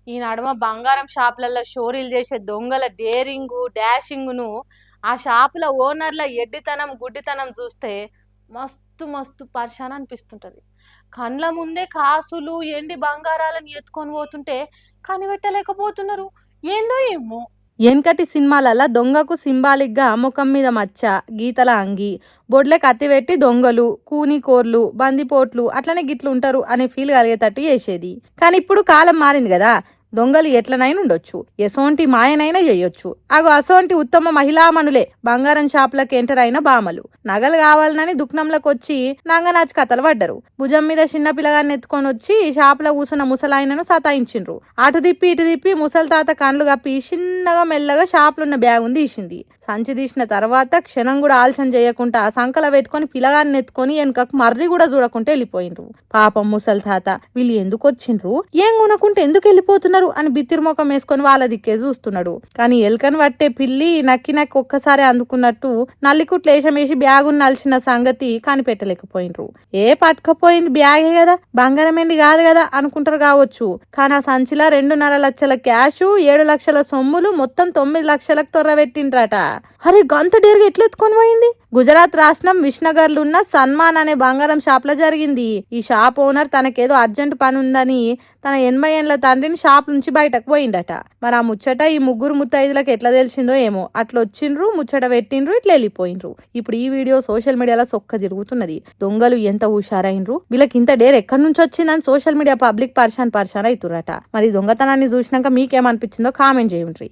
ఈ నడుమ బంగారం షాపులలో షోరీలు చేసే దొంగల డేరింగు డాషింగును ఆ షాపుల ఓనర్ల ఎడ్డితనం గుడ్డితనం చూస్తే మస్తు మస్తు పరిశాన్ అనిపిస్తుంటది. కండ్ల ముందే కాసులు ఎండి బంగారాలను ఎత్తుకొని పోతుంటే కనిపెట్టలేకపోతున్నారు. ఏందో ఏమో. వెనకటి సినిమాలలో దొంగకు సింబాలిక్ గా ముఖం మీద మచ్చ, గీతల అంగి, బొడ్లే కత్తి పెట్టి దొంగలు, కూనికోర్లు, బందిపోట్లు అట్లనే గిట్లు ఉంటారు అనే ఫీల్ కలిగేటట్టు చేసేది. కానీ ఇప్పుడు కాలం మారింది కదా, దొంగలు ఎట్లనైనా ఉండొచ్చు, ఎసోంటి మాయనైనా చేయొచ్చు. అసోంటి ఉత్తమ మహిళామణులే బంగారం షాపులకు ఎంటర్ అయిన బామలు. నగలు కావాలని దుఃఖంలోకి వచ్చి నంగనాచి కథలు పడ్డరు. భుజం మీద చిన్న పిల్లగాన్ని ఎత్తుకొని వచ్చి షాపులో కూసున్న ముసలాయనను సతాయించిండ్రు. అటు తిప్పి ఇటు తిప్పి ముసలి తాత కండ్లు కప్పి చిన్నగా మెల్లగా షాపులున్న బ్యాగుని తీసింది. సంచి తీసిన తర్వాత క్షణం కూడా ఆలస్యం చేయకుండా సంకల పెట్టుకొని పిల్లగాన్ని ఎత్తుకొని వెనుకకు మర్రి కూడా చూడకుంటే వెళ్ళిపోయిండ్రు. పాపం ముసలి తాత వీళ్ళు ఎందుకు వచ్చిండ్రు, ఏం కొనకుంటే ఎందుకు వెళ్ళిపోతున్నారు అని బిత్తిరి ముఖం వేసుకొని వాళ్ళ దిక్కే చూస్తున్నాడు. కానీ ఎలుకను పట్టే పిల్లి నక్కి నక్కి ఒక్కసారి అందుకున్నట్టు నల్లికుట్లు వేషమేసి బ్యాగును నలిచిన సంగతి కనిపెట్టలేకపోయిండ్రు. పట్టుకపోయింది బ్యాగే కదా, బంగారమేంది కాదు కదా అనుకుంటారు కావచ్చు. కానీ ఆ సంచిలో 2.5 లక్షల క్యాషు, 7 లక్షల సొమ్ములు, మొత్తం 9 లక్షలకు తొర్రబెట్టిండ్రట. అరే గంత డేరుగా ఎట్లా ఎత్తుకొని పోయింది? గుజరాత్ రాష్ట్రం విష్ణగర్లు ఉన్న సన్మాన్ అనే బంగారం షాప్ లో జరిగింది. ఈ షాప్ ఓనర్ తనకేదో అర్జెంట్ పని ఉందని తన 80 ఏళ్ల తండ్రిని షాప్ నుంచి బయటకు పోయిందట. మరి ఆ ముచ్చట ఈ ముగ్గురు ముత్తైదులకు ఎట్లా తెలిసిందో ఏమో. అట్లా వచ్చిండ్రు, ముచ్చట పెట్టిండ్రు, ఇట్లా వెళ్ళిపోయిండ్రు. ఇప్పుడు ఈ వీడియో సోషల్ మీడియాలో సొక్క తిరుగుతున్నది. దొంగలు ఎంత హుషారైండ్రు, వీళ్ళకి ఇంత డేర్ ఎక్కడి నుంచి వచ్చిందని సోషల్ మీడియా పబ్లిక్ పరిశాన్ అవుతురట. మరి దొంగతనాన్ని చూసినాక మీకేమనిపించిందో కామెంట్ చేయండి.